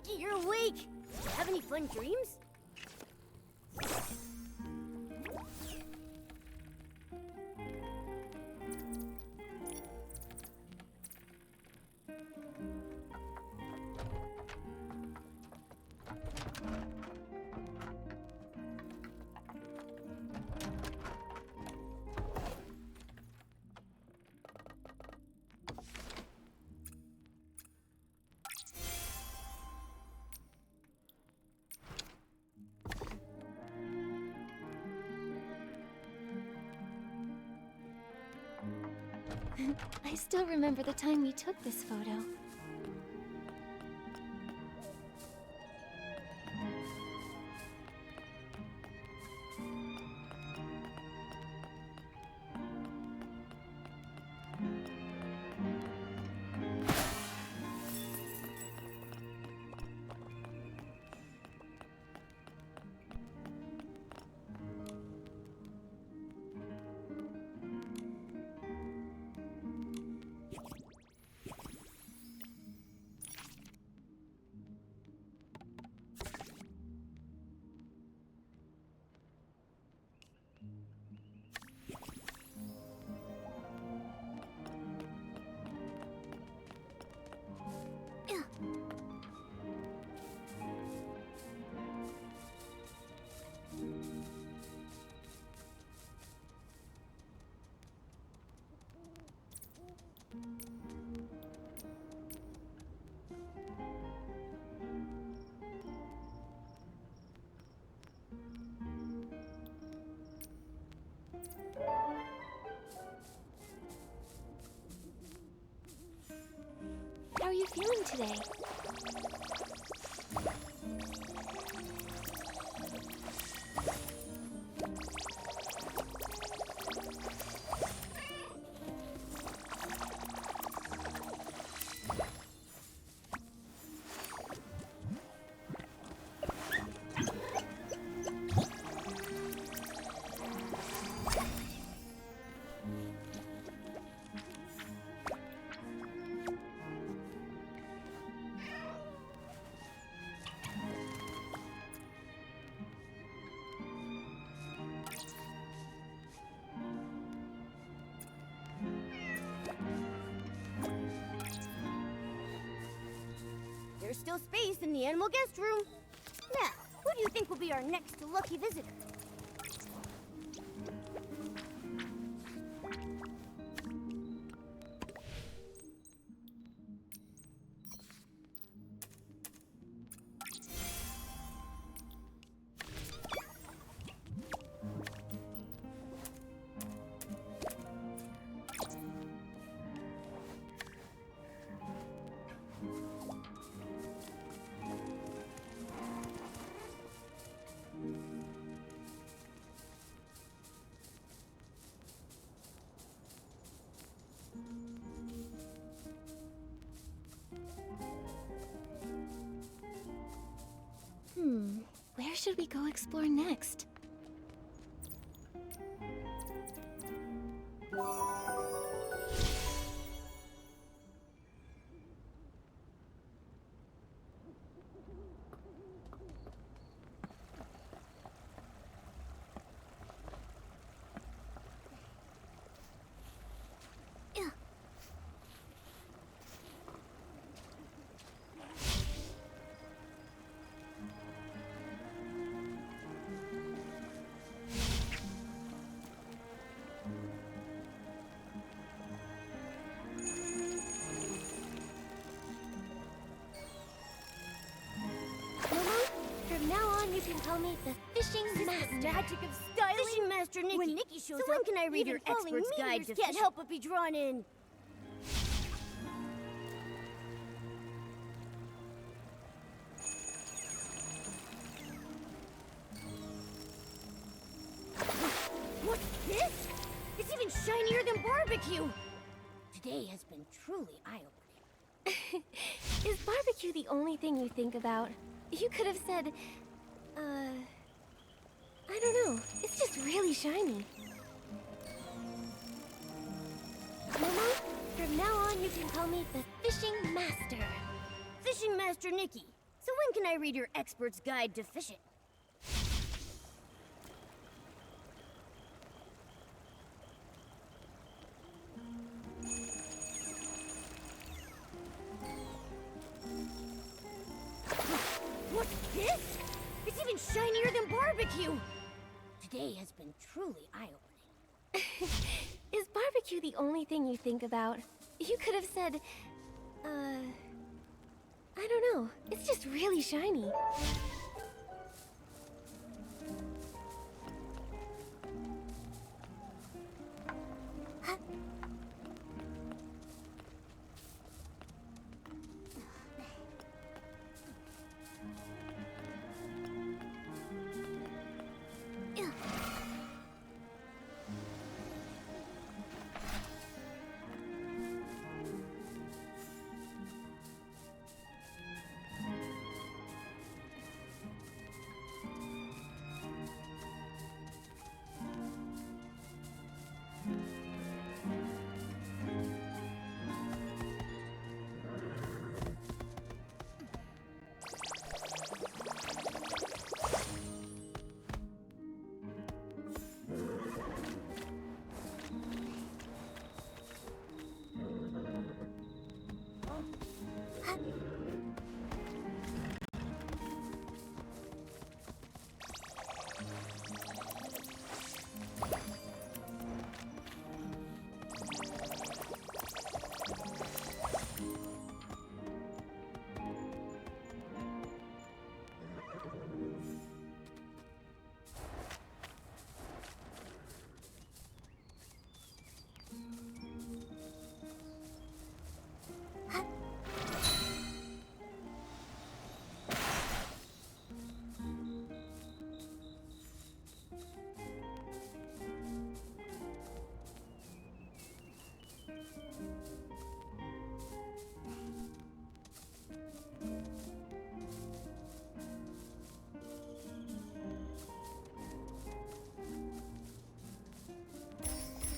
Nikki, you're awake! Do you have any fun dreams? I still remember the time we took this photo. How are you feeling today? There's still space in the animal guest room. Now, who do you think will be our next lucky visitor? Where should we go explore next? From now on, you can call me the Fishing Master. Magic of styling. Fishing Master Nikki. When Nikki shows up, when can I read your expert's guide to can't help but be drawn in. What's this? It's even shinier than barbecue. Today has been truly eye-opening. Is barbecue the only thing you think about? You could have said, I don't know. It's just really shiny. Mama, from now on you can call me the Fishing Master. Fishing Master Nikki. So So when can I read your expert's guide to fishing? What's this? It's even shinier than barbecue! Today has been truly eye-opening. Is barbecue the only thing you think about? You could have said, I don't know. It's just really shiny.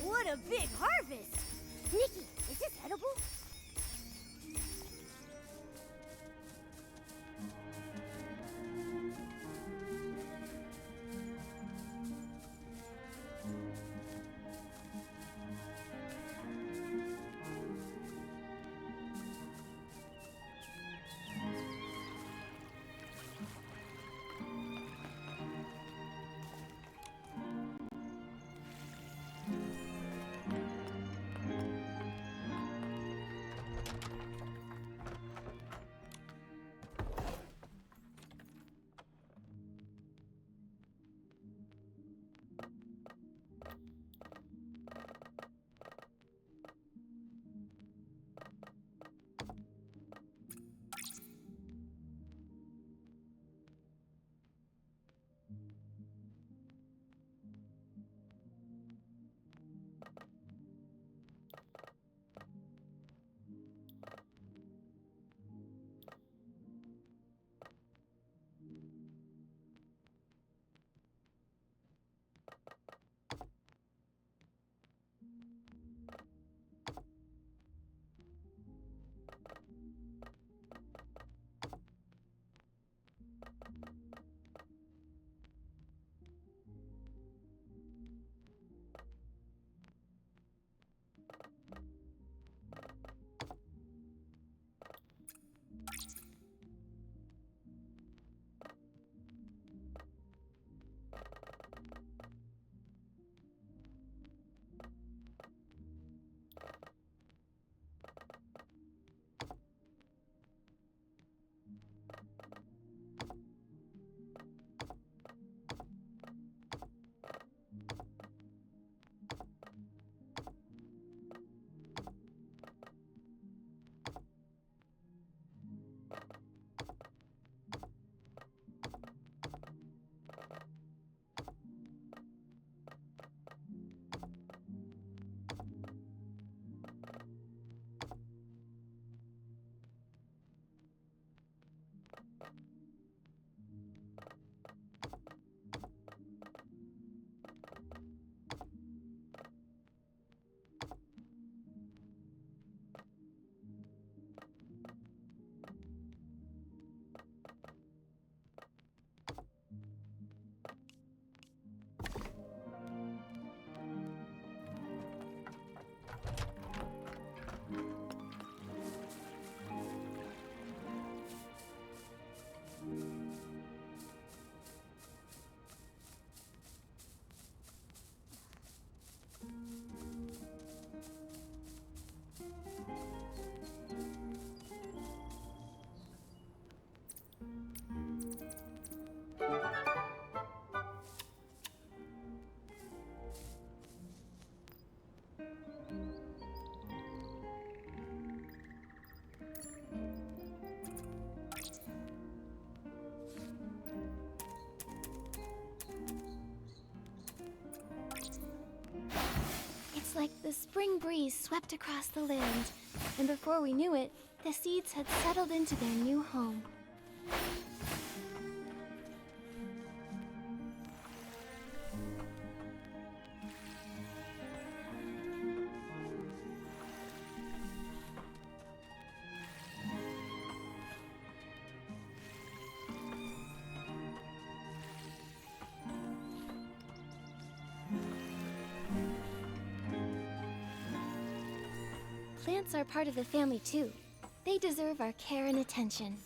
What a big harvest! Nikki, is this edible? The spring breeze swept across the land, and before we knew it, the seeds had settled into their new home. Plants are part of the family too. They deserve our care and attention.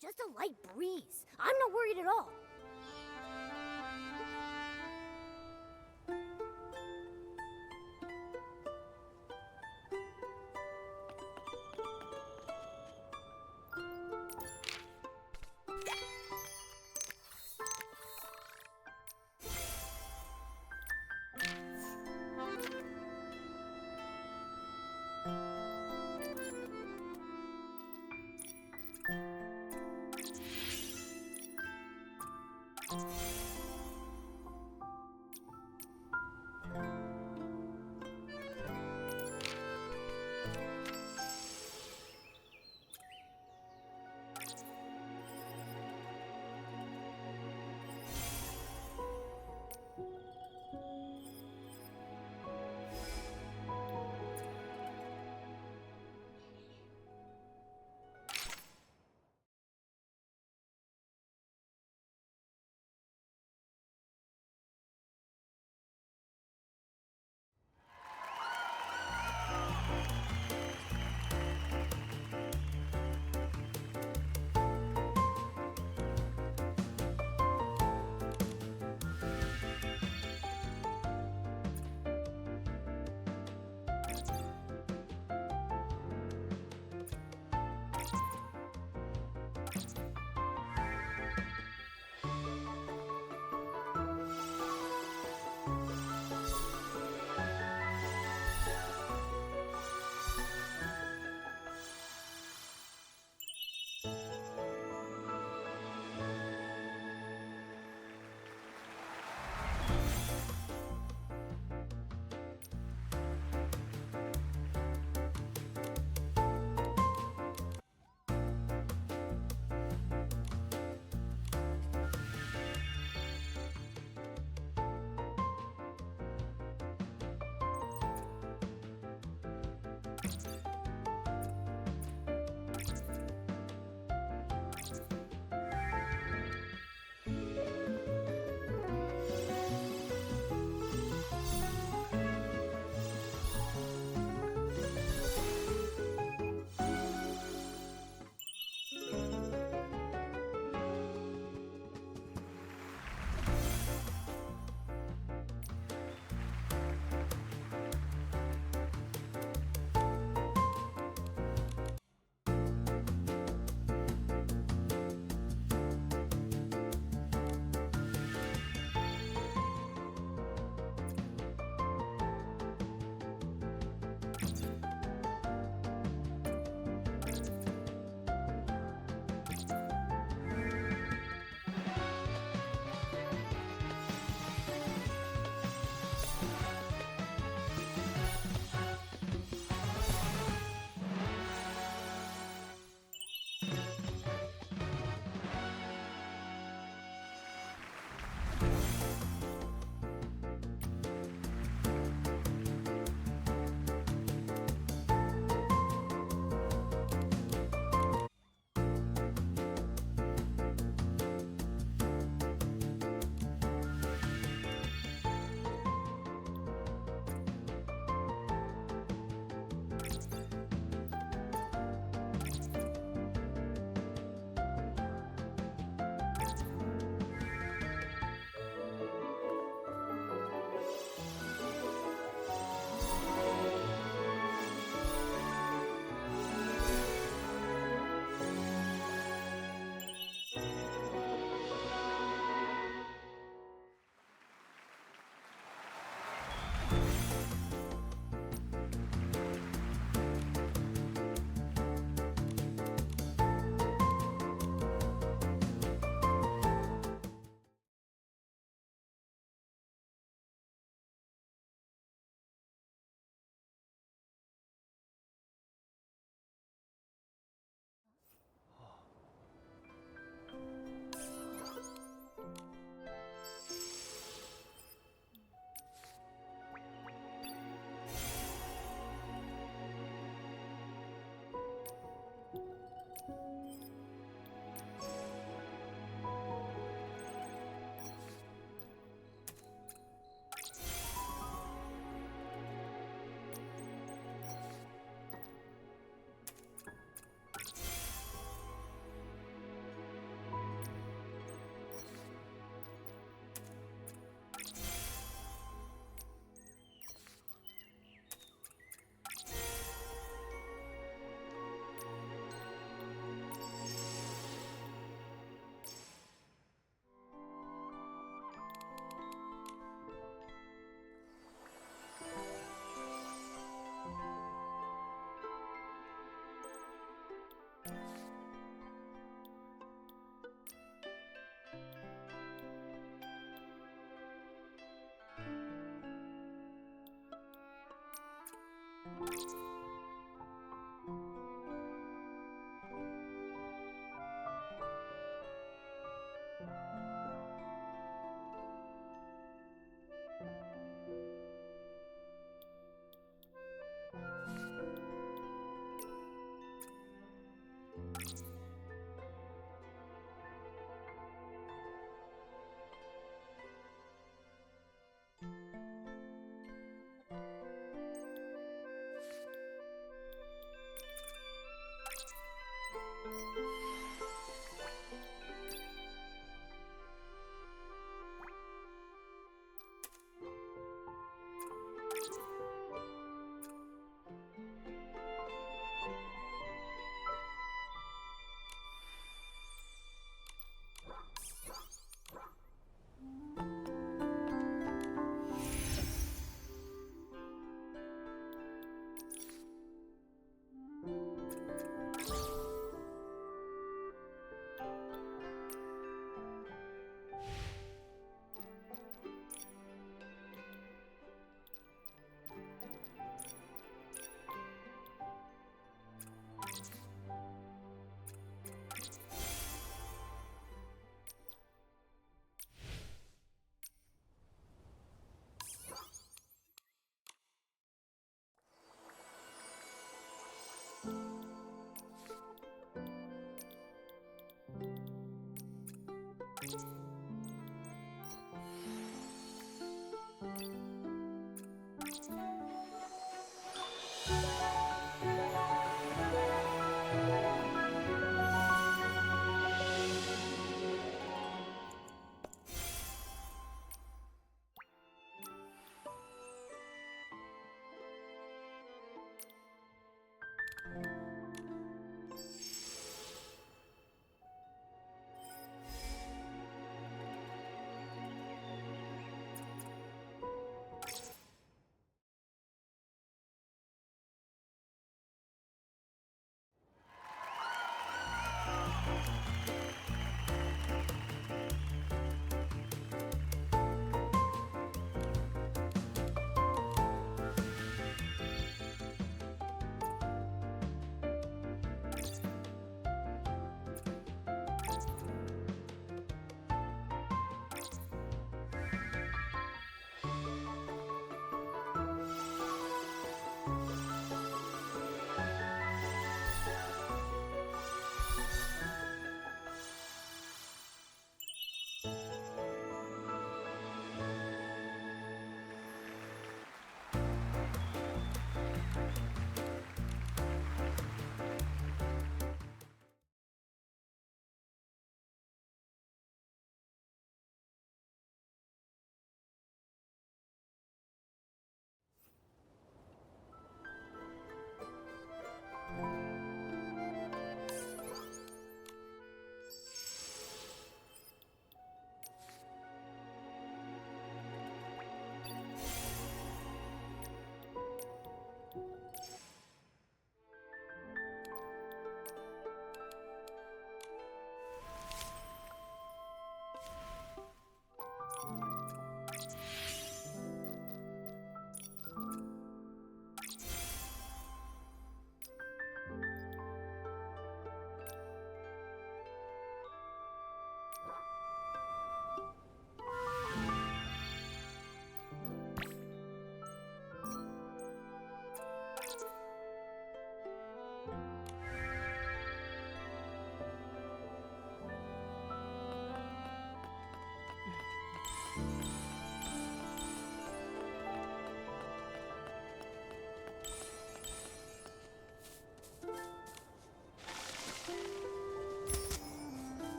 just a light breeze. I'm not worried at all.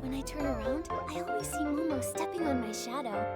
When I turn around, I always see Momo stepping on my shadow.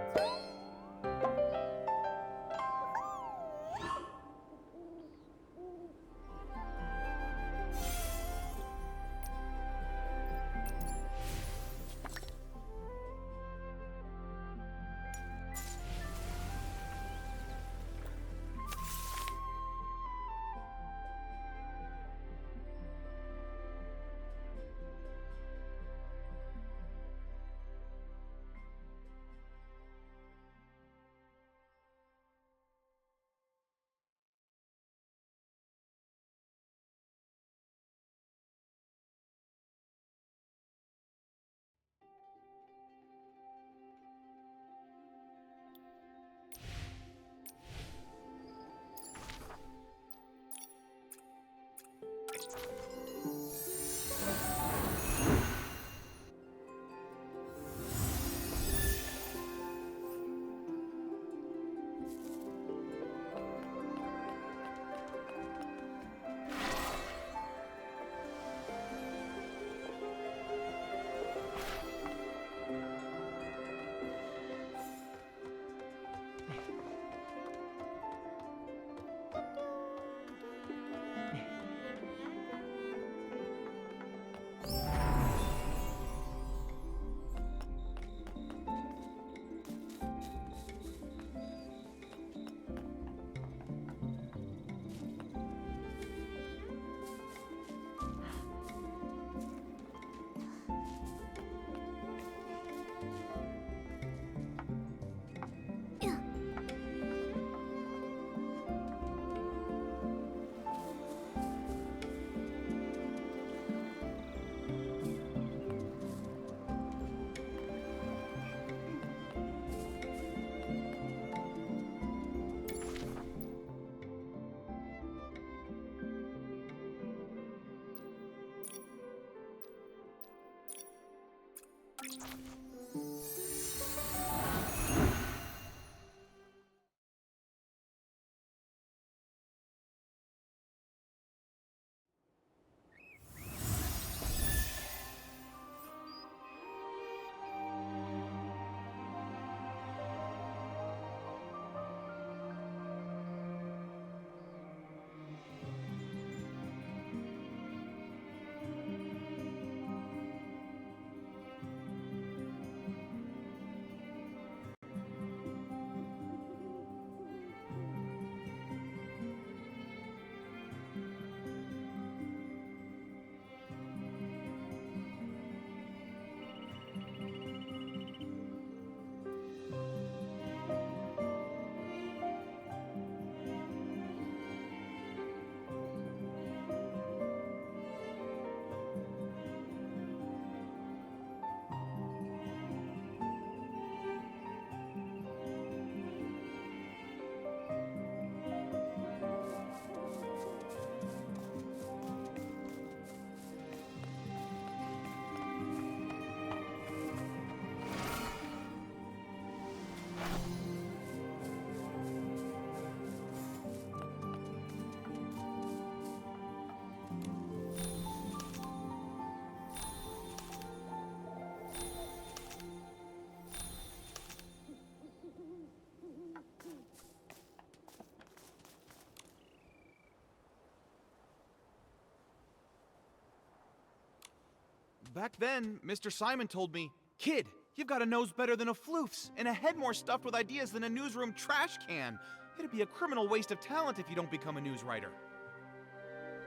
Back then, Mr. Simon told me, "Kid, you've got a nose better than a floof's, and a head more stuffed with ideas than a newsroom trash can. It'd be a criminal waste of talent if you don't become a news writer."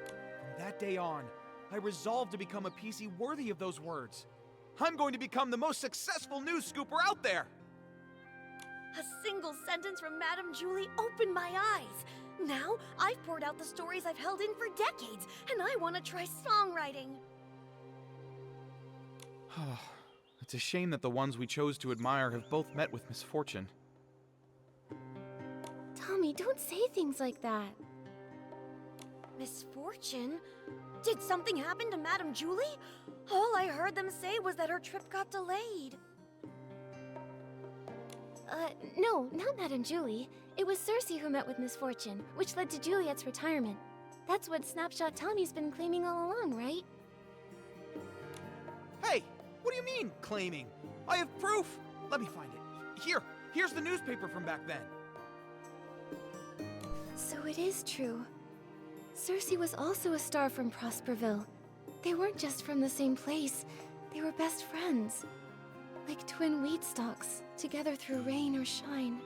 From that day on, I resolved to become a PC worthy of those words. I'm going to become the most successful news scooper out there! A single sentence from Madame Julie opened my eyes. Now, I've poured out the stories I've held in for decades, and I want to try songwriting. It's a shame that the ones we chose to admire have both met with misfortune. Tommy, don't say things like that. Misfortune? Did something happen to Madame Julie? All I heard them say was that her trip got delayed. No, not Madame Julie. It was Cersei who met with misfortune, which led to Juliet's retirement. That's what Snapshot Tommy's been claiming all along, right? Hey, what do you mean, claiming? I have proof! Let me find it. Here's the newspaper from back then. So it is true. Cersei was also a star from Prosperville. They weren't just from the same place, they were best friends. Like twin wheat stalks, together through rain or shine.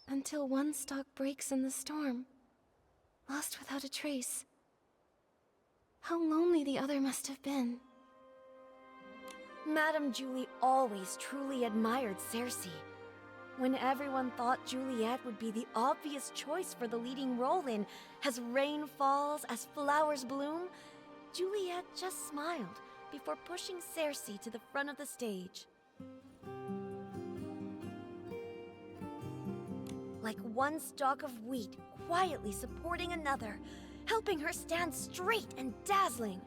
Until one stalk breaks in the storm, lost without a trace. How lonely the other must have been. Madame Julie always truly admired Cersei. When everyone thought Juliet would be the obvious choice for the leading role in As Rain Falls, As Flowers Bloom, Juliet just smiled before pushing Cersei to the front of the stage. Like one stalk of wheat quietly supporting another, helping her stand straight and dazzling.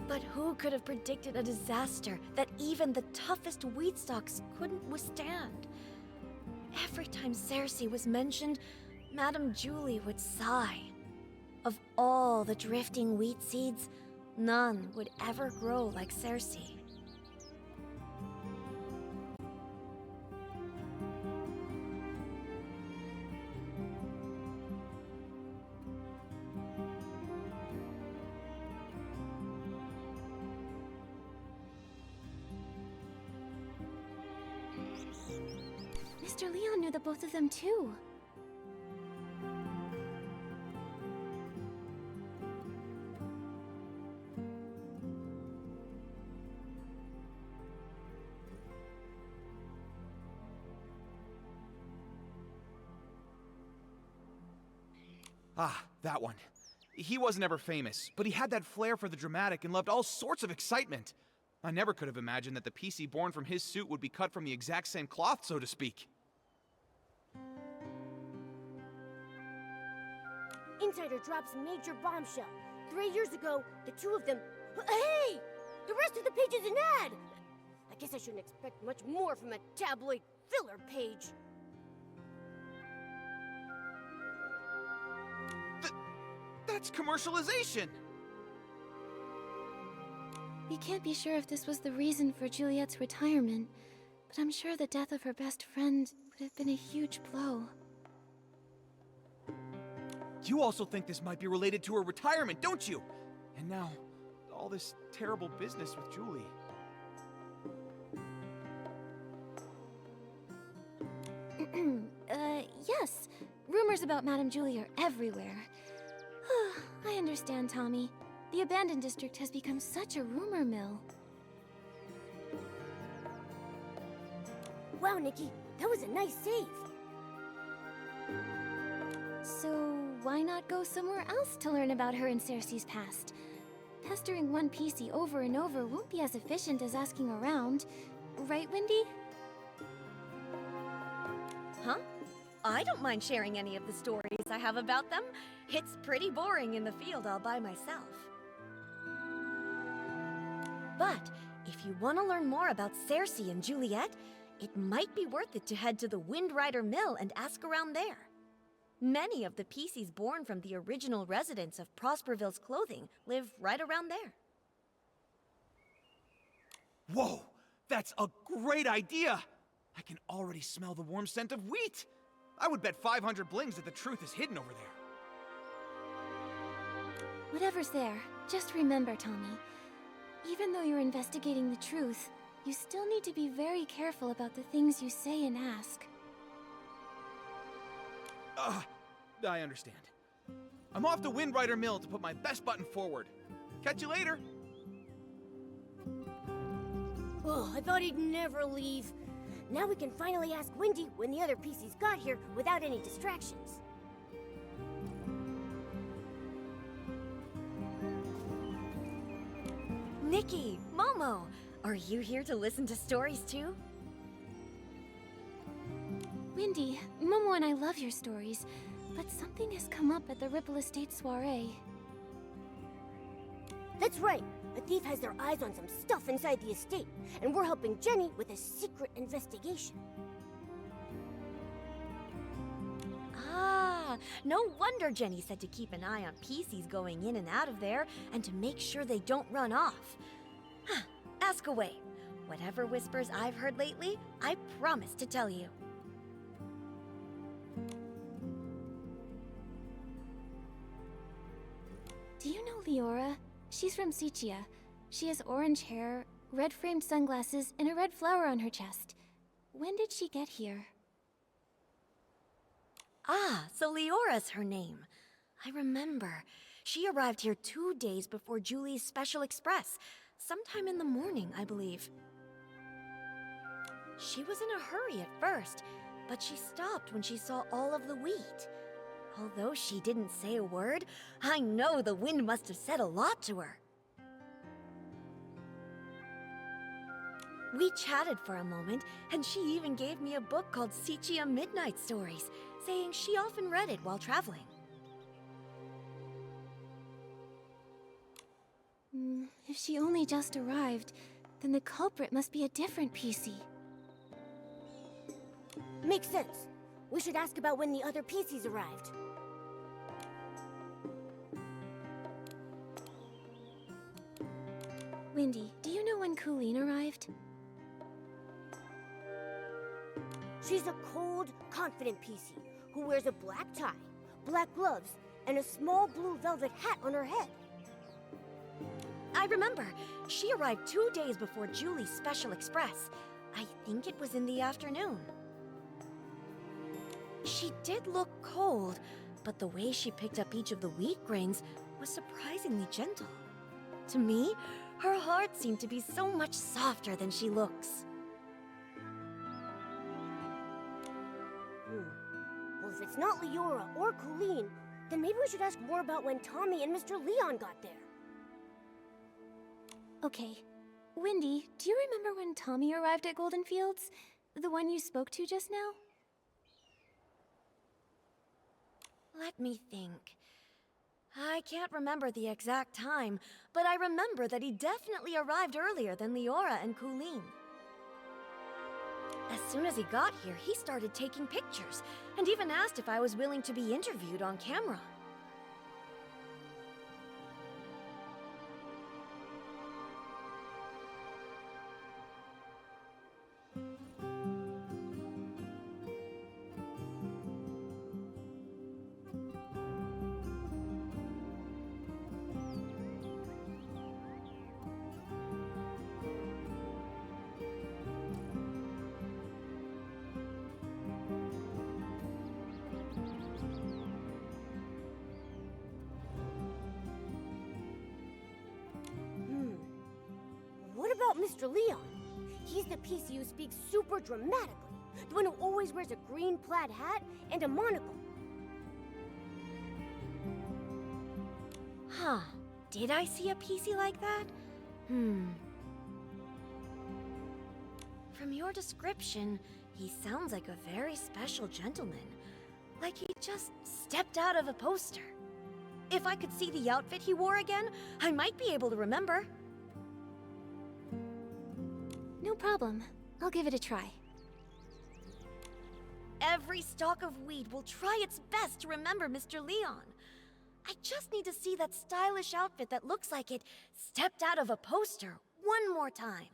But who could have predicted a disaster that even the toughest wheat stalks couldn't withstand? Every time Cersei was mentioned, Madame Julie would sigh. Of all the drifting wheat seeds, none would ever grow like Cersei. Mr. Leon knew the both of them too. Ah, that one. He wasn't ever famous, but he had that flair for the dramatic and loved all sorts of excitement. I never could have imagined that the PC born from his suit would be cut from the exact same cloth, so to speak. Insider drops major bombshell. 3 years ago, the two of them... Hey! The rest of the page is an ad! I guess I shouldn't expect much more from a tabloid filler page. That's commercialization! We can't be sure if this was the reason for Juliet's retirement, but I'm sure the death of her best friend would have been a huge blow. You also think this might be related to her retirement, don't you? And now, all this terrible business with Julie. Yes. Rumors about Madame Julie are everywhere. I understand, Tommy. The abandoned district has become such a rumor mill. Wow, Nikki, that was a nice save. So, why not go somewhere else to learn about her and Cersei's past? Pestering one PC over and over won't be as efficient as asking around. Right, Wendy? Huh? I don't mind sharing any of the stories I have about them. It's pretty boring in the field all by myself. But if you want to learn more about Cersei and Juliet, it might be worth it to head to the Windrider Mill and ask around there. Many of the PCs born from the original residents of Prosperville's clothing live right around there. Whoa! That's a great idea! I can already smell the warm scent of wheat! I would bet 500 blings that the truth is hidden over there. Whatever's there, just remember, Tommy. Even though you're investigating the truth, you still need to be very careful about the things you say and ask. I understand. I'm off to Windrider Mill to put my best button forward. Catch you later! Oh, I thought he'd never leave. Now we can finally ask Wendy when the other PCs got here without any distractions. Nikki, Momo, are you here to listen to stories too? Wendy, Momo and I love your stories, but something has come up at the Ripple Estate soiree. That's right. A thief has their eyes on some stuff inside the estate, and we're helping Jenny with a secret investigation. Ah, no wonder Jenny said to keep an eye on PCs going in and out of there, and to make sure they don't run off. Huh, ask away. Whatever whispers I've heard lately, I promise to tell you. Do you know Leora? She's from Sichia. She has orange hair, red-framed sunglasses, and a red flower on her chest. When did she get here? Ah, so Leora's her name. I remember. She arrived here 2 days before Julie's special express. Sometime in the morning, I believe. She was in a hurry at first, but she stopped when she saw all of the wheat. Although she didn't say a word, I know the wind must have said a lot to her. We chatted for a moment, and she even gave me a book called Sichia Midnight Stories, saying she often read it while traveling. If she only just arrived, then the culprit must be a different PC. Makes sense. We should ask about when the other PCs arrived. Windy, do you know when Colleen arrived? She's a cold, confident PC who wears a black tie, black gloves, and a small blue velvet hat on her head. I remember. She arrived 2 days before Julie's special express. I think it was in the afternoon. She did look cold, but the way she picked up each of the wheat grains was surprisingly gentle. To me, her heart seemed to be so much softer than she looks. Well, if it's not Leora or Colleen, then maybe we should ask more about when Tommy and Mr. Leon got there. Okay. Windy, do you remember when Tommy arrived at Golden Fields? The one you spoke to just now? Let me think. I can't remember the exact time, but I remember that he definitely arrived earlier than Leora and Colleen. As soon as he got here, he started taking pictures, and even asked if I was willing to be interviewed on camera. What about Mr. Leon? He's the PC who speaks super dramatically. The one who always wears a green plaid hat and a monocle. Huh. Did I see a PC like that? From your description, he sounds like a very special gentleman. Like he just stepped out of a poster. If I could see the outfit he wore again, I might be able to remember. No problem. I'll give it a try. Every stalk of wheat will try its best to remember Mr. Leon. I just need to see that stylish outfit that looks like it stepped out of a poster one more time.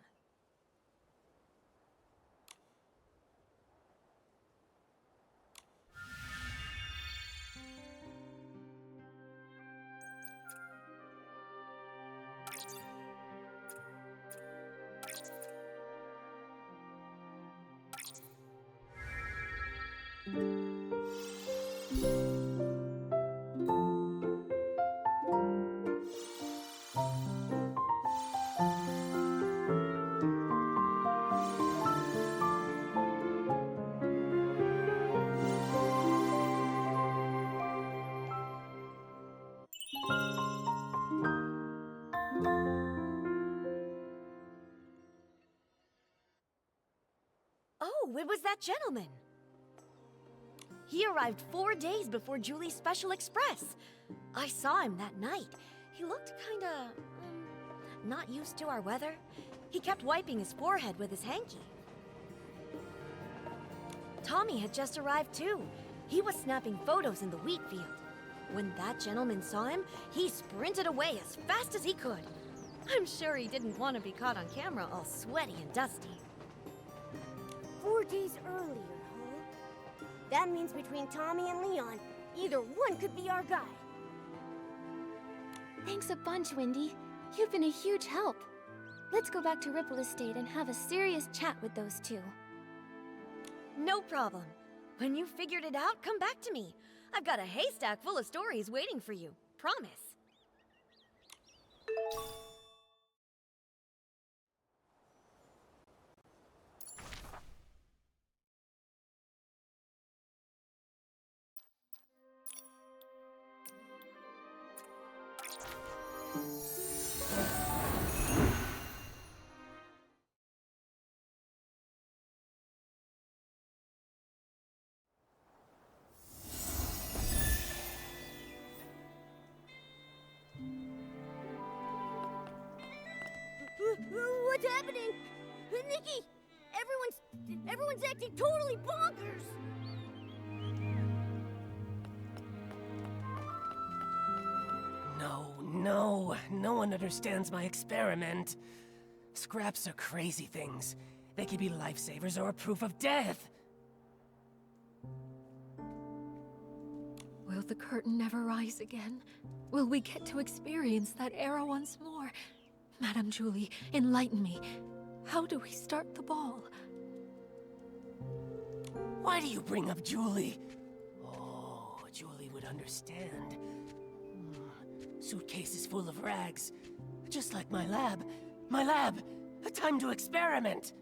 Oh, it was that gentleman. He arrived 4 days before Julie's special express. I saw him that night. He looked kinda, not used to our weather. He kept wiping his forehead with his hanky. Tommy had just arrived too. He was snapping photos in the wheat field. When that gentleman saw him, he sprinted away as fast as he could. I'm sure he didn't want to be caught on camera all sweaty and dusty. 4 days earlier, huh? That means between Tommy and Leon, either one could be our guy. Thanks a bunch, Wendy. You've been a huge help. Let's go back to Ripple Estate and have a serious chat with those two. No problem. When you figured it out, come back to me. I've got a haystack full of stories waiting for you. Promise. What's happening? Nikki! Everyone's acting totally bonkers! No one understands my experiment. Scraps are crazy things. They could be lifesavers or a proof of death. Will the curtain never rise again? Will we get to experience that era once more? Madame Julie, enlighten me. How do we start the ball? Why do you bring up Julie? Oh, Julie would understand. Suitcases full of rags. Just like my lab. My lab! A time to experiment!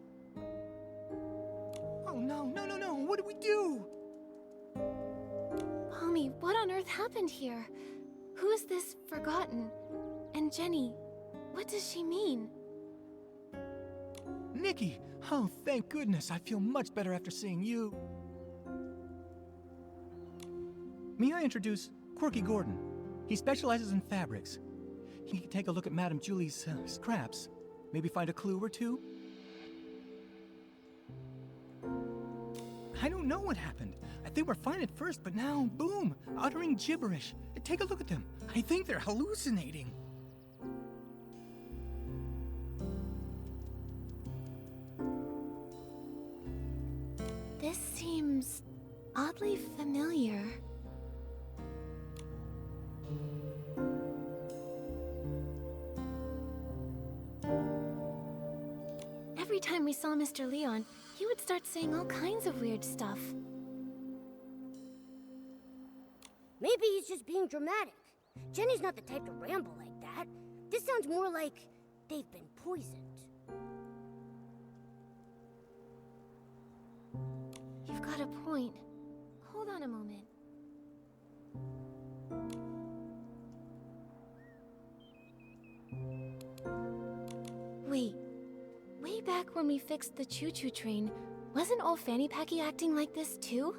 Oh no, what do we do? Pommy, what on earth happened here? Who is this Forgotten? And Jenny, what does she mean? Nikki! Oh, thank goodness. I feel much better after seeing you. May I introduce Quirky Gordon? He specializes in fabrics. He can take a look at Madame Julie's scraps. Maybe find a clue or two? I don't know what happened. They were fine at first, but now, boom, uttering gibberish. Take a look at them. I think they're hallucinating. This seems oddly familiar. Every time we saw Mr. Leon, he would start saying all kinds of weird stuff. Maybe he's just being dramatic. Jenny's not the type to ramble like that. This sounds more like they've been poisoned. You've got a point. Hold on a moment. Wait. Way back when we fixed the choo-choo train, wasn't old Fanny Packy acting like this too?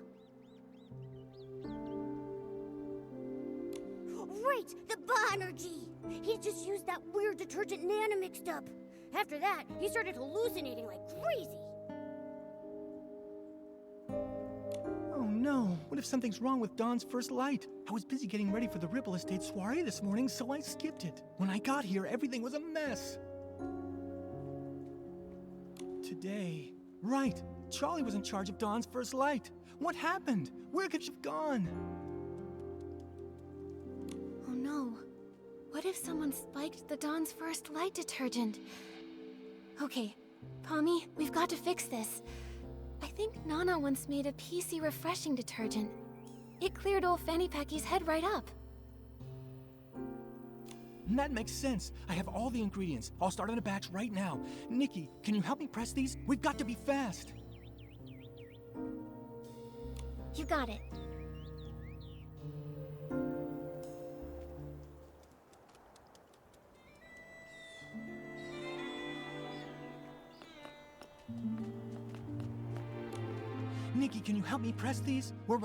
Right! The Banerjee! He just used that weird detergent Nana mixed up. After that, he started hallucinating like crazy. Oh no, what if something's wrong with Dawn's first light? I was busy getting ready for the Ripple Estate soiree this morning, so I skipped it. When I got here, everything was a mess. Today. Right, Charlie was in charge of Dawn's first light. What happened? Where could she have gone? Oh no. What if someone spiked the Dawn's first light detergent? Okay, Pommy, we've got to fix this. I think Nana once made a PC refreshing detergent. It cleared old Fanny Packy's head right up. That makes sense. I have all the ingredients. I'll start on a batch right now. Nikki, can you help me press these? We've got to be fast. You got it. Nikki, can you help me press these? We're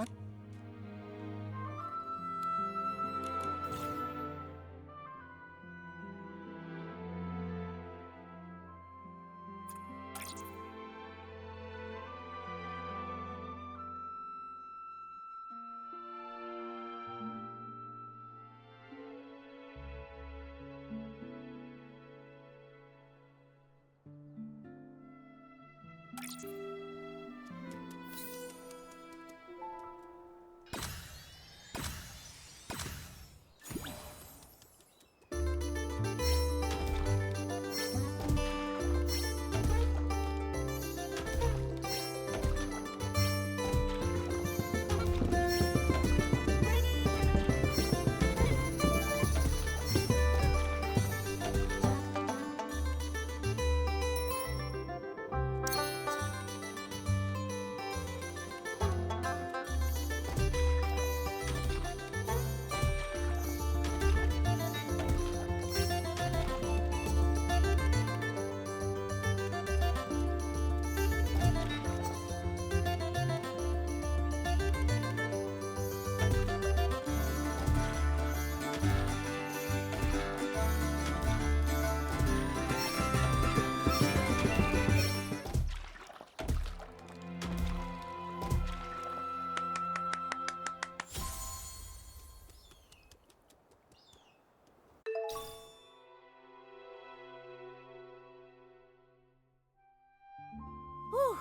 Whew.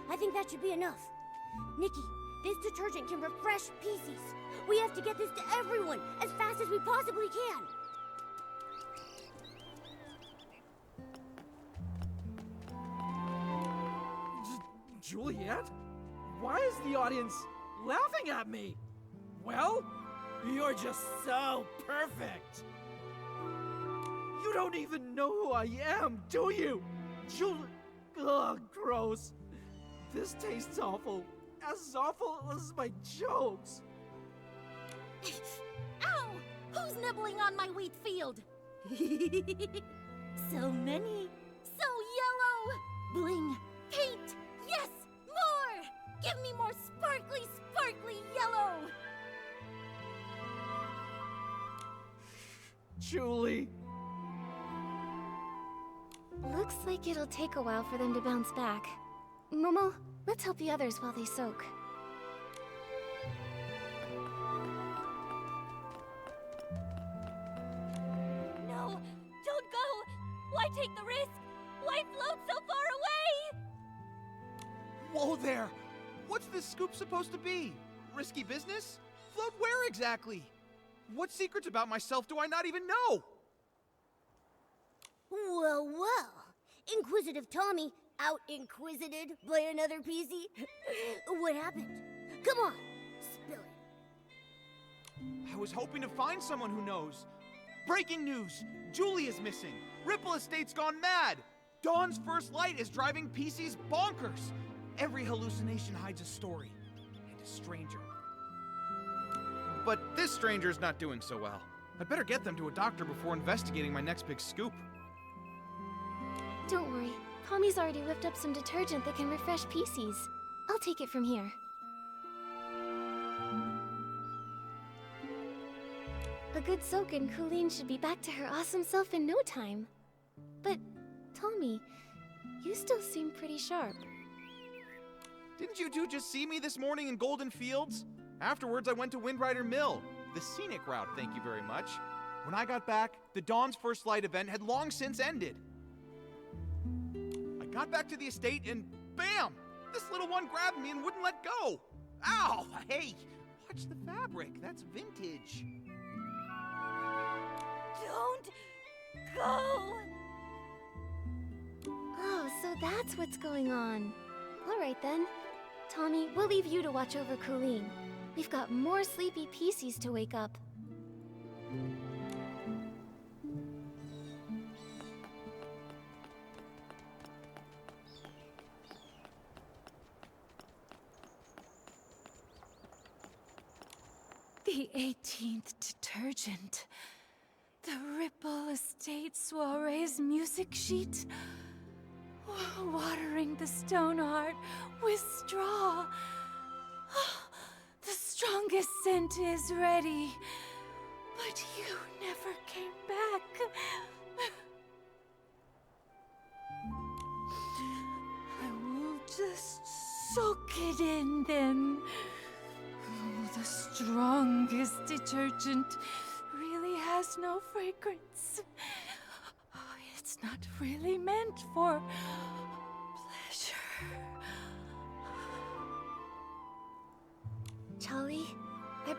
I think that should be enough. Nikki, this detergent can refresh PCs. We have to get this to everyone as fast as we possibly can. Juliet? Why is the audience laughing at me? Well, you're just so perfect. You don't even know who I am, do you? Ugh, gross. This tastes awful. As awful as my jokes. Ow! Who's nibbling on my wheat field? So many. So yellow! Bling! Paint! Yes! More! Give me more sparkly, sparkly yellow! Julie. Looks like it'll take a while for them to bounce back. Momo, let's help the others while they soak. No! Don't go! Why take the risk? Why float so far away? Whoa there! What's this scoop supposed to be? Risky business? Float where exactly? What secrets about myself do I not even know? Well, well. Inquisitive Tommy out-inquisited by another PC? What happened? Come on, spill it. I was hoping to find someone who knows. Breaking news! Julie is missing! Ripple Estate's gone mad! Dawn's first light is driving PCs bonkers! Every hallucination hides a story. And a stranger. But this stranger's not doing so well. I'd better get them to a doctor before investigating my next big scoop. Don't worry, Tommy's already whipped up some detergent that can refresh PCs. I'll take it from here. A good soak and Colleen should be back to her awesome self in no time. But, Tommy, you still seem pretty sharp. Didn't you two just see me this morning in Golden Fields? Afterwards, I went to Windrider Mill. The scenic route, thank you very much. When I got back, the Dawn's First Light event had long since ended. I got back to the estate and bam! This little one grabbed me and wouldn't let go. Ow! Hey, watch the fabric. That's vintage. Don't go! Oh, so that's what's going on. All right then. Tommy, we'll leave you to watch over Colleen. We've got more sleepy PCs to wake up. The 18th detergent. The Ripple Estate Soiree's music sheet. Watering the stone heart with straw. The strongest scent is ready. But you never came back. I will just soak it in then. The strongest detergent really has no fragrance. It's not really meant for pleasure.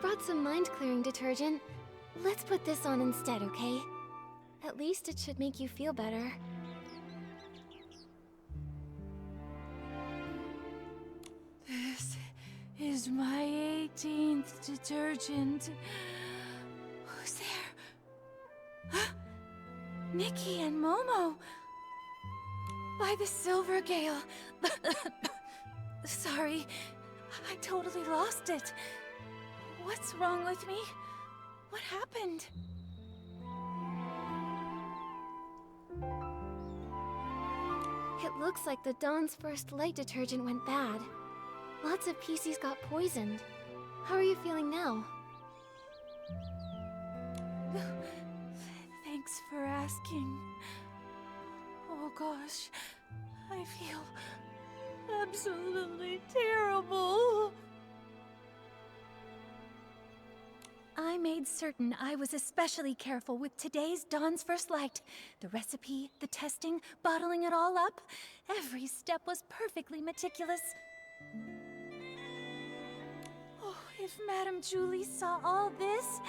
brought some mind-clearing detergent. Let's put this on instead, okay? At least it should make you feel better. This is my 18th detergent. Who's there? Nikki and Momo. By the Silver Gale. Sorry, I totally lost it. What's wrong with me? What happened? It looks like the Dawn's First Light detergent went bad. Lots of PCs got poisoned. How are you feeling now? Thanks for asking. Oh gosh, I feel absolutely terrible. I made certain I was especially careful with today's Dawn's First Light. The recipe, the testing, bottling it all up. Every step was perfectly meticulous. Oh, if Madame Julie saw all this...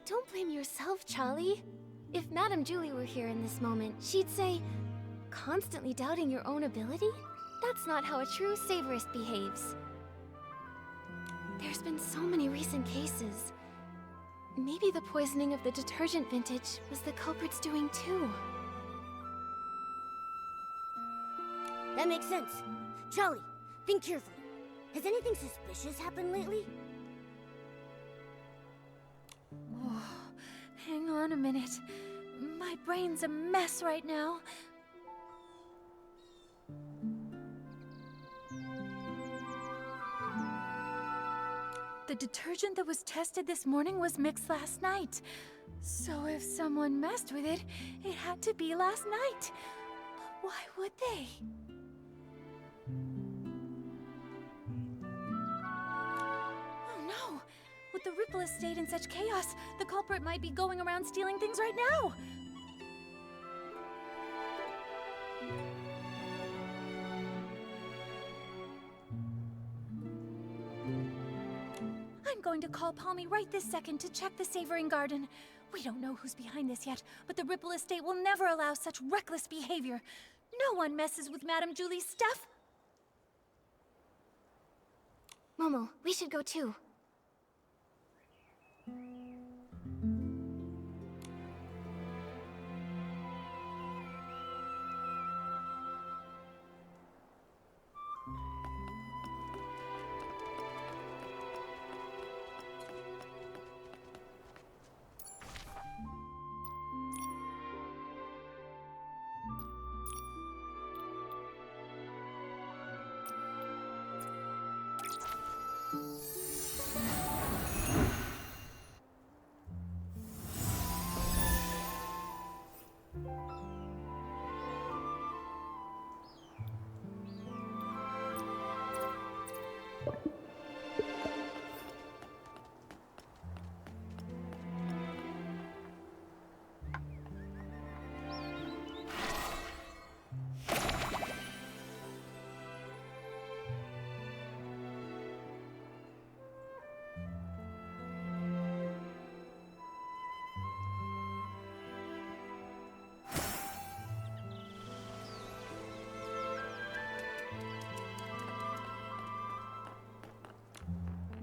Don't blame yourself, Charlie. If Madame Julie were here in this moment, she'd say, constantly doubting your own ability? That's not how a true savorist behaves. There's been so many recent cases. Maybe the poisoning of the detergent vintage was the culprit's doing too. That makes sense. Charlie, think carefully. Has anything suspicious happened lately? Oh, hang on a minute. My brain's a mess right now. The detergent that was tested this morning was mixed last night. So if someone messed with it, it had to be last night. But why would they? Oh no! With the Ripple Estate in such chaos, the culprit might be going around stealing things right now! I'm going to call Palmy right this second to check the Savoring Garden. We don't know who's behind this yet, but the Ripple Estate will never allow such reckless behavior. No one messes with Madame Julie's stuff. Momo, we should go too.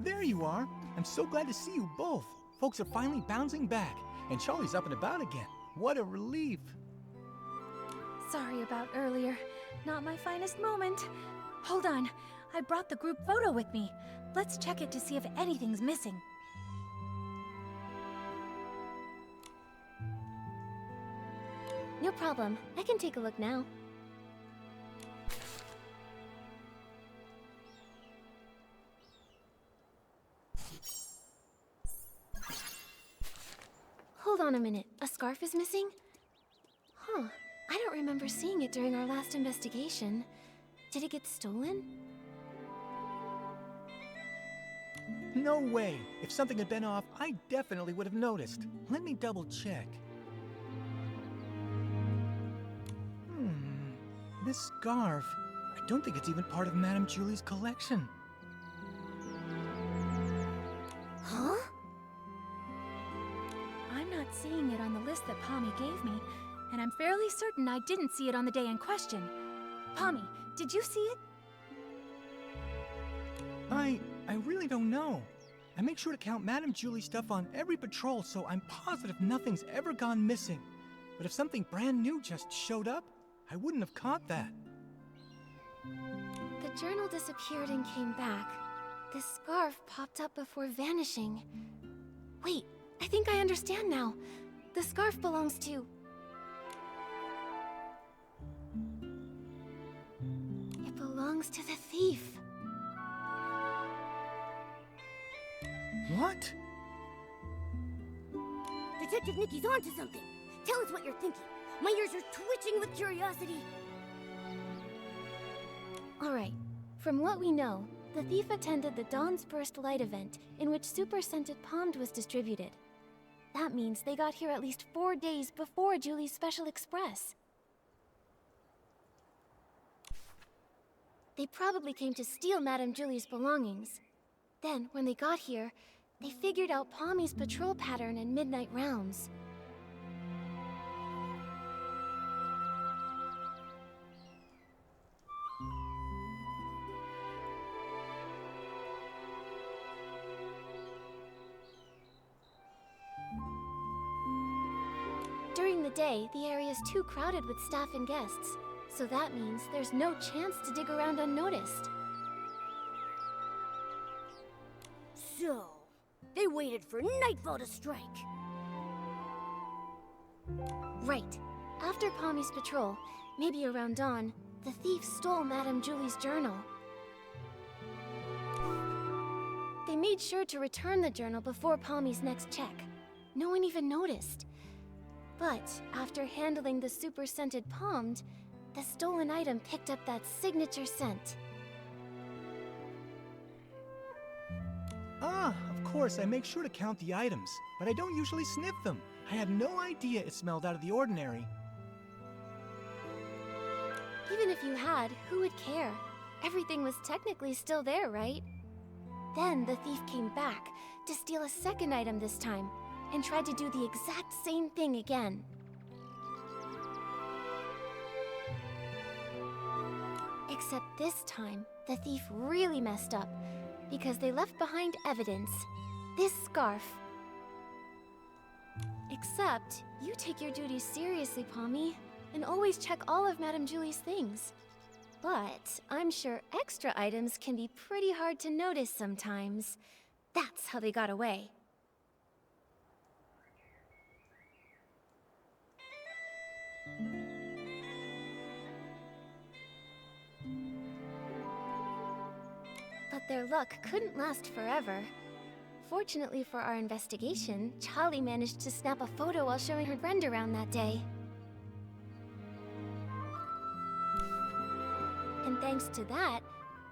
There you are. I'm so glad to see you both. Folks are finally bouncing back, and Charlie's up and about again. What a relief. Sorry about earlier. Not my finest moment. Hold on. I brought the group photo with me. Let's check it to see if anything's missing. No problem. I can take a look now. Hold on a minute. A scarf is missing? Huh. I don't remember seeing it during our last investigation. Did it get stolen? No way. If something had been off, I definitely would have noticed. Let me double check. This scarf. I I don't think it's even part of Madame Julie's collection. Huh? I'm not seeing it on the list that Pommy gave me, and I'm fairly certain I didn't see it on the day in question. Pommy, did you see it? I really don't know. I make sure to count Madame Julie's stuff on every patrol, so I'm positive nothing's ever gone missing. But if something brand new just showed up, I wouldn't have caught that. The journal disappeared and came back. The scarf popped up before vanishing. Wait, I think I understand now. The scarf belongs to... It belongs to the thief. What? Detective Nikki's onto something. Tell us what you're thinking. My ears are twitching with curiosity. All right. From what we know, the thief attended the Dawn's Burst Light event in which Super Scented Pommed was distributed. That means they got here at least 4 days before Julie's Special Express. They probably came to steal Madame Julie's belongings. Then, when they got here, they figured out Pommy's patrol pattern and midnight rounds. During the day, the area's too crowded with staff and guests, so that means there's no chance to dig around unnoticed. So, they waited for nightfall to strike. Right. After Pommy's patrol, maybe around dawn, the thief stole Madame Julie's journal. They made sure to return the journal before Pommy's next check. No one even noticed. But after handling the super scented Pommed, the stolen item picked up that signature scent. Ah, of course, I make sure to count the items, but I don't usually sniff them. I had no idea it smelled out of the ordinary. Even if you had, who would care? Everything was technically still there, right? Then the thief came back to steal a second item this time, and tried to do the exact same thing again. Except this time, the thief really messed up, because they left behind evidence. This scarf. Except, you take your duties seriously, Pommy, and always check all of Madame Julie's things. But I'm sure extra items can be pretty hard to notice sometimes. That's how they got away. But their luck couldn't last forever. Fortunately for our investigation, Charlie managed to snap a photo while showing her friend around that day. And thanks to that,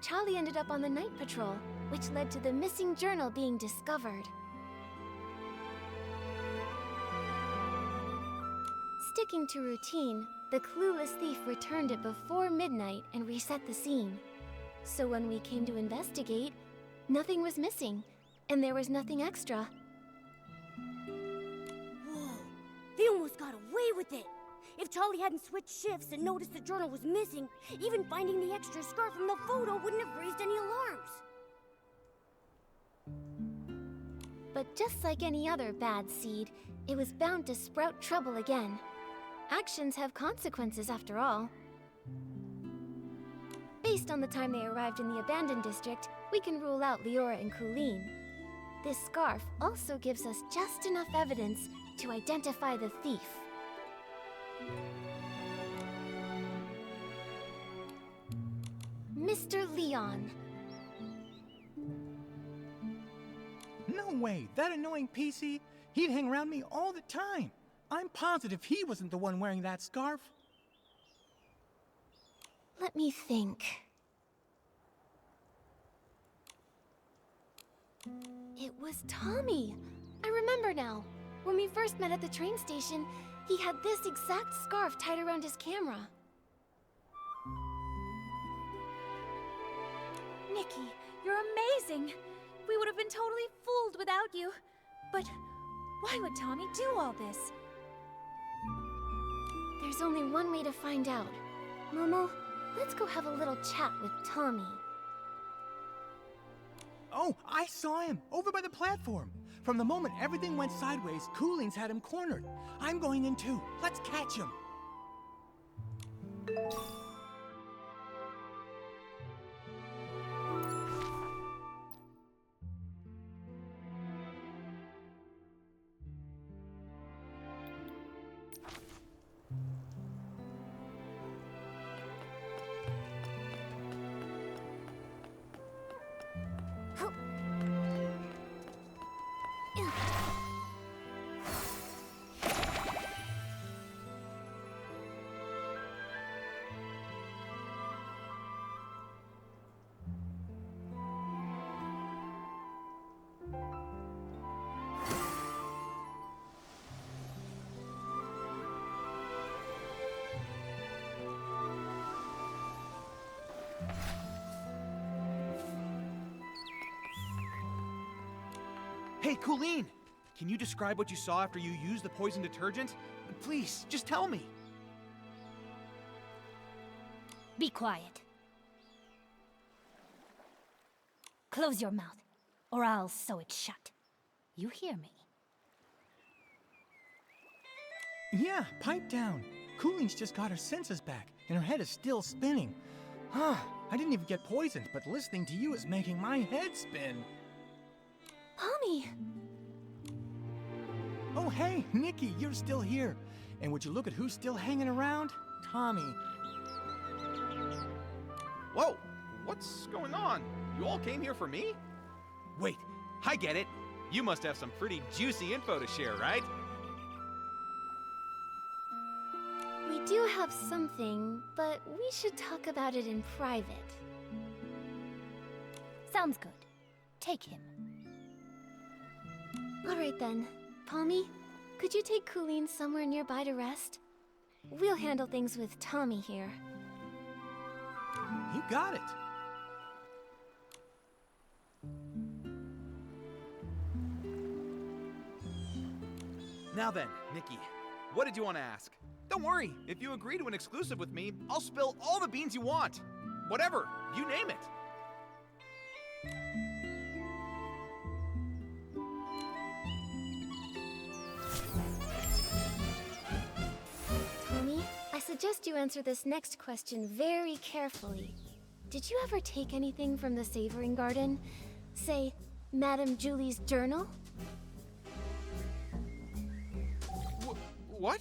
Charlie ended up on the night patrol, which led to the missing journal being discovered. Sticking to routine, the clueless thief returned it before midnight and reset the scene. So when we came to investigate, nothing was missing, and there was nothing extra. Whoa, they almost got away with it. If Charlie hadn't switched shifts and noticed the journal was missing, even finding the extra scarf from the photo wouldn't have raised any alarms. But just like any other bad seed, it was bound to sprout trouble again. Actions have consequences after all. Based on the time they arrived in the abandoned district, we can rule out Leora and Colleen. This scarf also gives us just enough evidence to identify the thief. Mr. Leon. No way, that annoying PC? He'd hang around me all the time. I'm positive he wasn't the one wearing that scarf. Let me think. It was Tommy. I remember now. When we first met at the train station, he had this exact scarf tied around his camera. Nikki, you're amazing. We would have been totally fooled without you. But why would Tommy do all this? There's only one way to find out. Momo, let's go have a little chat with Tommy. Oh, I saw him over by the platform. From the moment everything went sideways, Cooling's had him cornered. I'm going in too. Let's catch him. Hey, Colleen! Can you describe what you saw after you used the poison detergent? Please, just tell me. Be quiet. Close your mouth, or I'll sew it shut. You hear me? Yeah, pipe down. Cooling's just got her senses back, and her head is still spinning. Huh, I didn't even get poisoned, but listening to you is making my head spin. Tommy! Oh, hey, Nikki, you're still here. And would you look at who's still hanging around? Tommy. Whoa, what's going on? You all came here for me? Wait, I get it. You must have some pretty juicy info to share, right? We do have something, but we should talk about it in private. Sounds good. Take him. Alright then. Palmy, could you take Colleen somewhere nearby to rest? We'll handle things with Tommy here. You got it. Now then, Nikki, what did you want to ask? Don't worry, if you agree to an exclusive with me, I'll spill all the beans you want. Whatever, you name it. Tommy, I suggest you answer this next question very carefully. Did you ever take anything from the Savoring Garden? Say, Madame Julie's journal? What?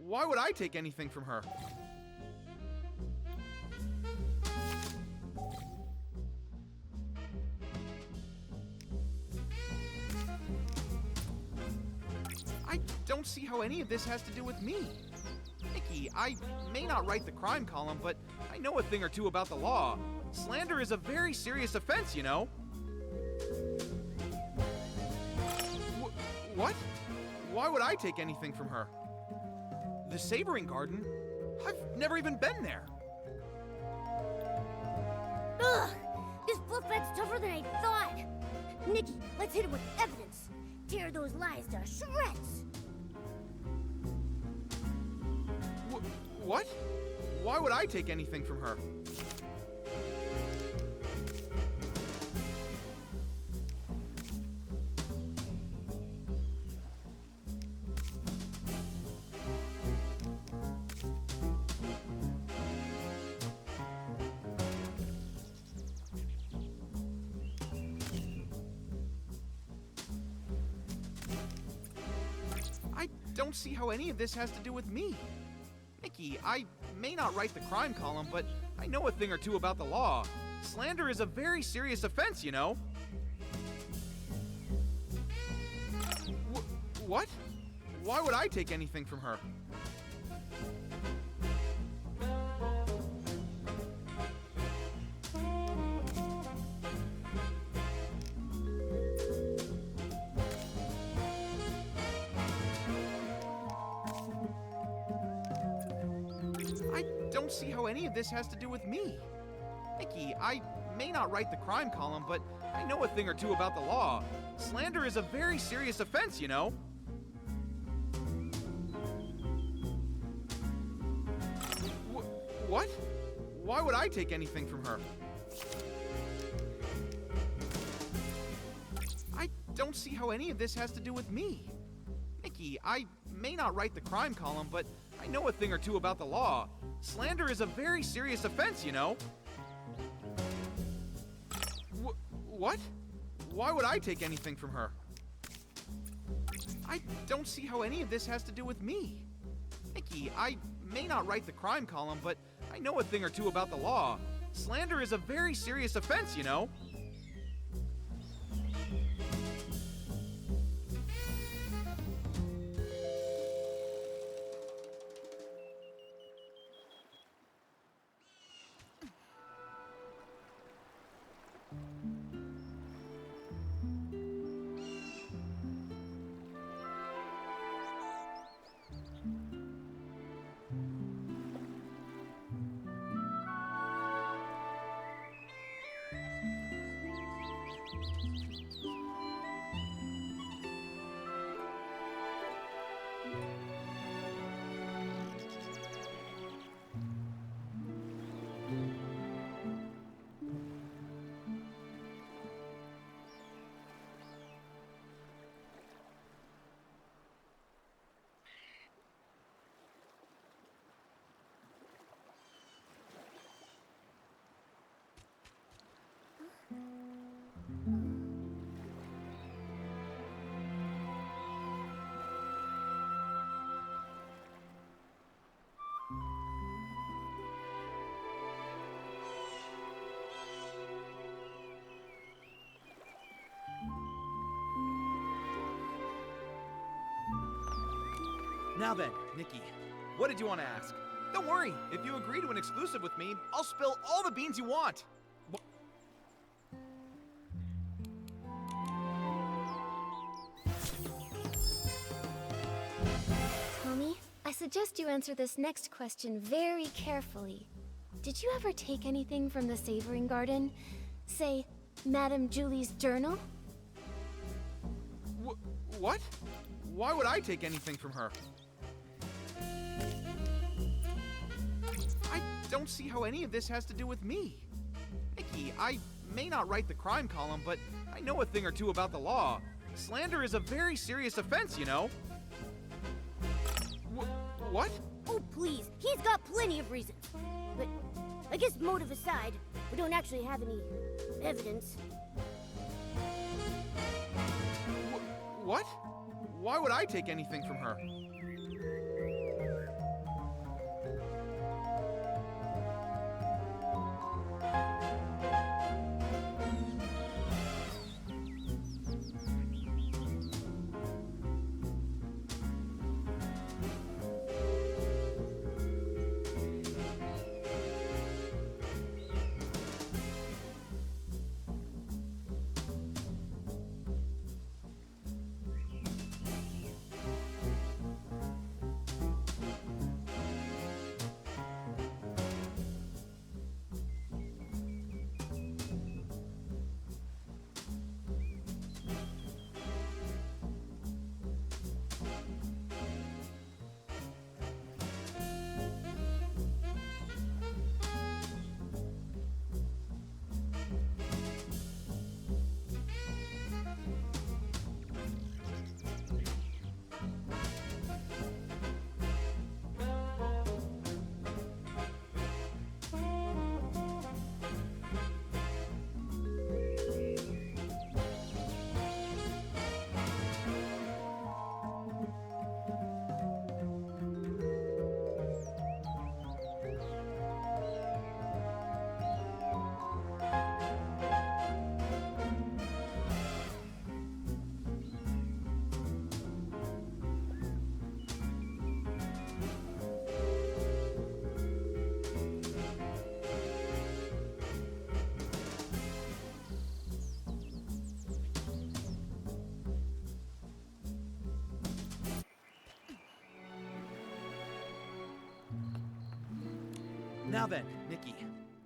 Why would I take anything from her? I don't see how any of this has to do with me. Nikki, I may not write the crime column, but I know a thing or two about the law. Slander is a very serious offense, you know. What? Why would I take anything from her? The Savoring Garden? I've never even been there. Ugh! This fluff bat's tougher than I thought! Nikki, let's hit it with evidence! Tear those lies to shreds! What? Why would I take anything from her? I don't see how any of this has to do with me. Nikki, I may not write the crime column, but I know a thing or two about the law. Slander is a very serious offense, you know. What? Why would I take anything from her? I don't see how any of this has to do with me. Nikki, I may not write the crime column, but I know a thing or two about the law. Slander is a very serious offense, you know? What? Why would I take anything from her? I don't see how any of this has to do with me. Nikki, I may not write the crime column, but I know a thing or two about the law. Slander is a very serious offense, you know? What? Why would I take anything from her? I don't see how any of this has to do with me. Nikki, I may not write the crime column, but I know a thing or two about the law. Slander is a very serious offense, you know? Now then, Nikki, what did you want to ask? Don't worry, if you agree to an exclusive with me, I'll spill all the beans you want. Tommy, I suggest you answer this next question very carefully. Did you ever take anything from the Savoring Garden? Say, Madame Julie's journal? What? Why would I take anything from her? I don't see how any of this has to do with me. Nikki, I may not write the crime column, but I know a thing or two about the law. Slander is a very serious offense, you know? What? Oh, please. He's got plenty of reasons. But I guess motive aside, we don't actually have any evidence. What? Why would I take anything from her? Now then, Nikki,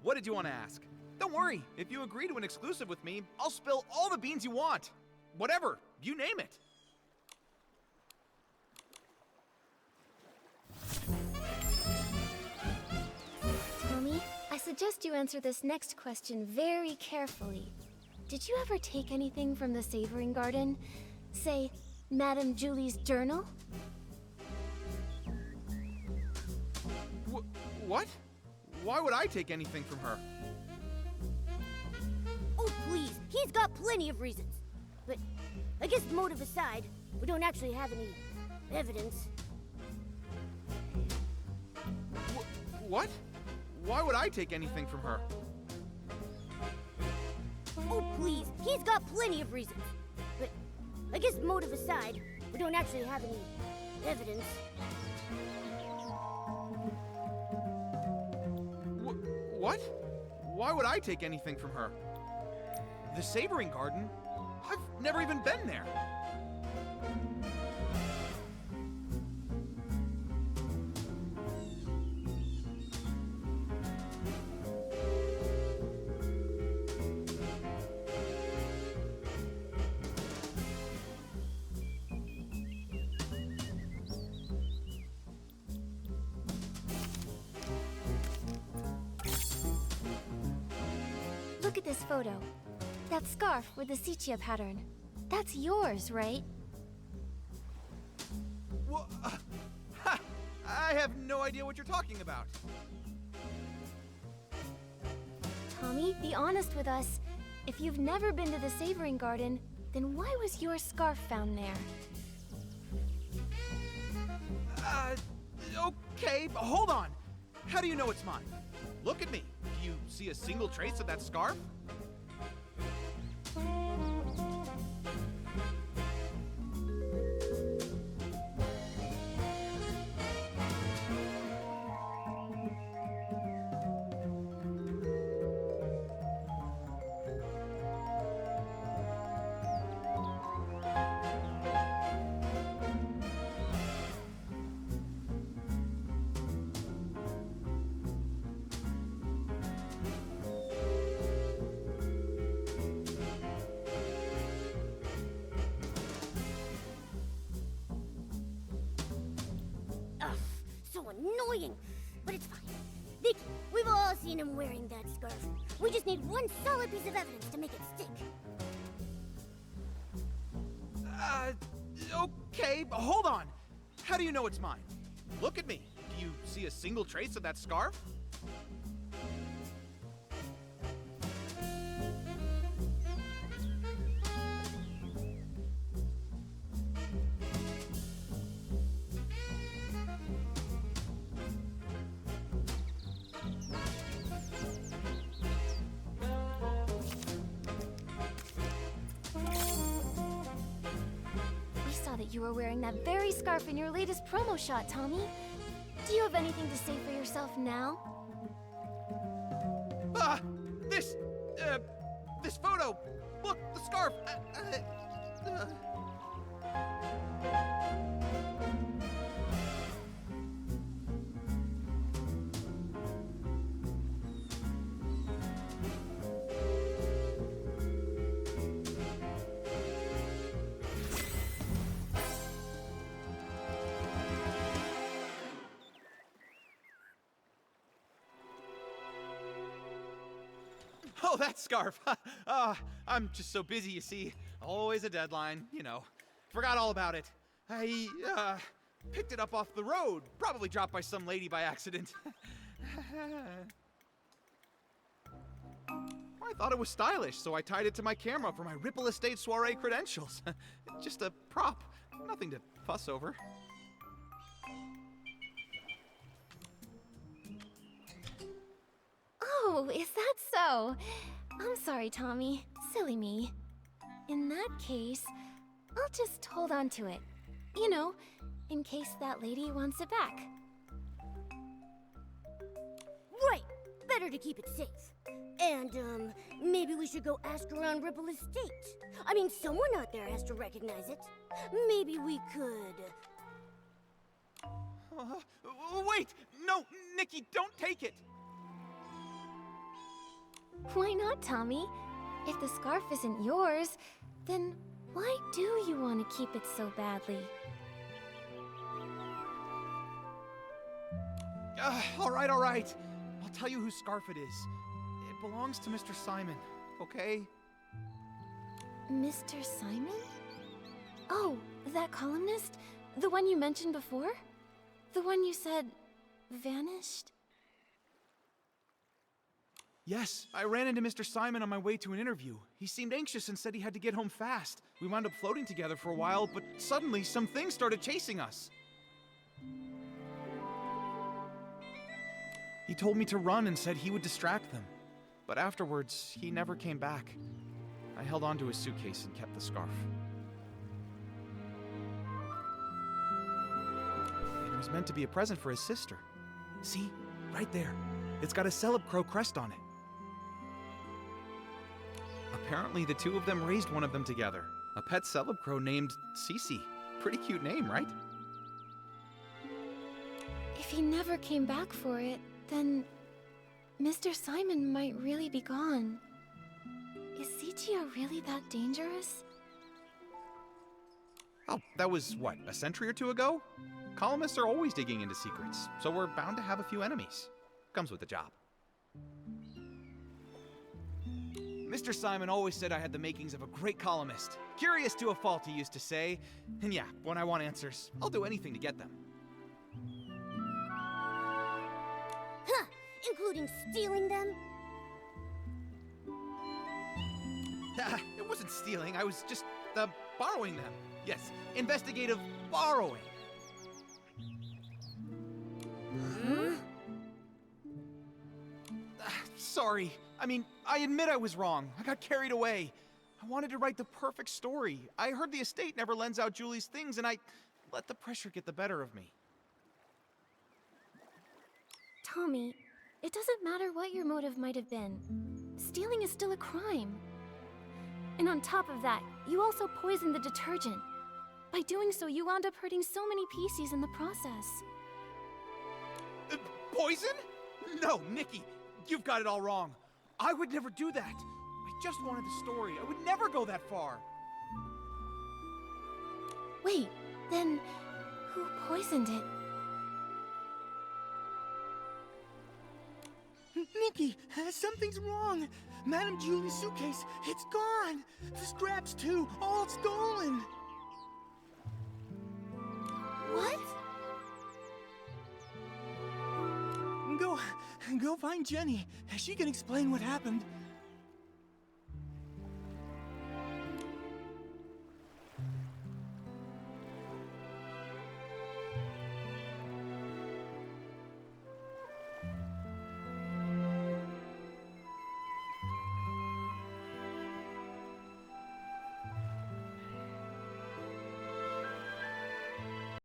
what did you want to ask? Don't Don't worry, if you agree to an exclusive with me, I'll spill all the beans you want. Whatever, you name it. Tommy, I suggest you answer this next question very carefully. Did you ever take anything from the Savoring Garden? Say, Madame Julie's journal? What? Why would I take anything from her? Oh, please, he's got plenty of reasons. But I guess motive aside, we don't actually have any evidence. What? Why would I take anything from her? Oh, please, he's got plenty of reasons. But I guess motive aside, we don't actually have any evidence. What? Why would I take anything from her? The Savoring Garden? I've never even been there. Look at this photo. That scarf with the sepia pattern. That's yours, right? Ha! I have no idea what you're talking about. Tommy, be honest with us. If you've never been to the Savoring Garden, then why was your scarf found there? Okay, but hold on. How do you know it's mine? Look at me. Do you see a single trace of that scarf? Annoying, but it's fine. Nikki, we've all seen him wearing that scarf. We just need one solid piece of evidence to make it stick. Okay, but hold on. How do you know it's mine? Look at me. Do you see a single trace of that scarf? You were wearing that very scarf in your latest promo shot, Tommy. Do you have anything to say for yourself now? This photo. Look, the scarf. Oh, that scarf. I'm just so busy, you see. Always a deadline, you know. Forgot all about it. I picked it up off the road. Probably dropped by some lady by accident. I thought it was stylish, so I tied it to my camera for my Ripple Estate soiree credentials. Just a prop. Nothing to fuss over. Oh, is that so? I'm sorry, Tommy. Silly me. In that case, I'll just hold on to it. You know, in case that lady wants it back. Right! Better to keep it safe. And, maybe we should go ask around Ripple Estate. I mean, someone out there has to recognize it. Maybe we could... Wait! No, Nikki, don't take it! Why not, Tommy? If the scarf isn't yours, then why do you want to keep it so badly? All right, all right. I'll tell you whose scarf it is. It belongs to Mr. Simon, okay? Mr. Simon? Oh, that columnist? The one you mentioned before? The one you said vanished? Yes, I ran into Mr. Simon on my way to an interview. He seemed anxious and said he had to get home fast. We wound up floating together for a while, but suddenly some things started chasing us. He told me to run and said he would distract them. But afterwards, he never came back. I held onto his suitcase and kept the scarf. It was meant to be a present for his sister. See? Right there. It's got a Celeb Crow crest on it. Apparently, the two of them raised one of them together. A pet Celeb Crow named Cece. Pretty cute name, right? If he never came back for it, then Mr. Simon might really be gone. Is CTO really that dangerous? Oh, that was, what, a century or two ago? Columnists are always digging into secrets, so we're bound to have a few enemies. Comes with the job. Mr. Simon always said I had the makings of a great columnist. Curious to a fault, he used to say. And yeah, when I want answers, I'll do anything to get them. Huh! Including stealing them? It wasn't stealing, I was just, borrowing them. Yes, investigative borrowing. Sorry. I mean, I admit I was wrong. I got carried away. I wanted to write the perfect story. I heard the estate never lends out Julie's things, and I let the pressure get the better of me. Tommy, it doesn't matter what your motive might have been. Stealing is still a crime. And on top of that, you also poisoned the detergent. By doing so, you wound up hurting so many PCs in the process. Poison? No, Nikki, you've got it all wrong. I would never do that. I just wanted the story. I would never go that far. Wait, then who poisoned it? Nikki, something's wrong. Madame Julie's suitcase, it's gone. The scraps too, all stolen. What? Go find Jenny. She can explain what happened.